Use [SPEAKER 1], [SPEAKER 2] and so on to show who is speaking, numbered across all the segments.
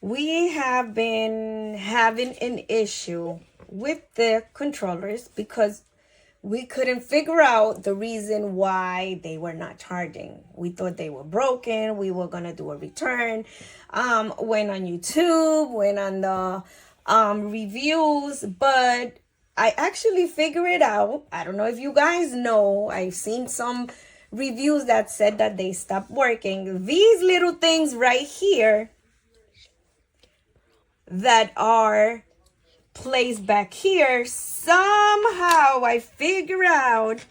[SPEAKER 1] we have been having an issue with the controllers because we couldn't figure out the reason why they were not charging. We thought they were broken. We were gonna do a return. Went on YouTube, went on the reviews, but I actually figured it out. I don't know if you guys know. I've seen some reviews that said that they stopped working. These little things right here that are placed back here, somehow I figure out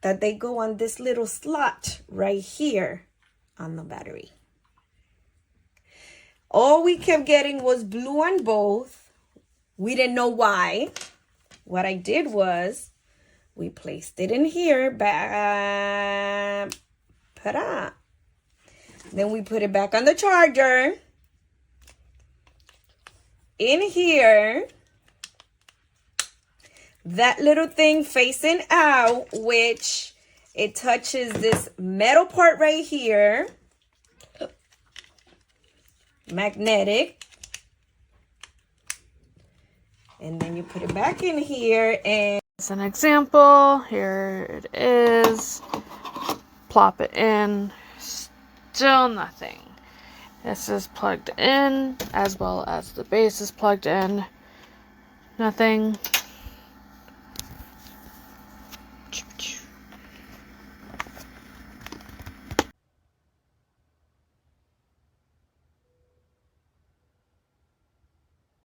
[SPEAKER 1] that they go on this little slot right here on the battery. All we kept getting was blue on both. We didn't know why. What I did was we placed it in here, then we put it back on the charger. In here, that little thing facing out, which it touches this metal part right here, magnetic, and then you put it back in here. And
[SPEAKER 2] as an example, here it is. Plop it in, still nothing. This is plugged in, as well as the base is plugged in. Nothing.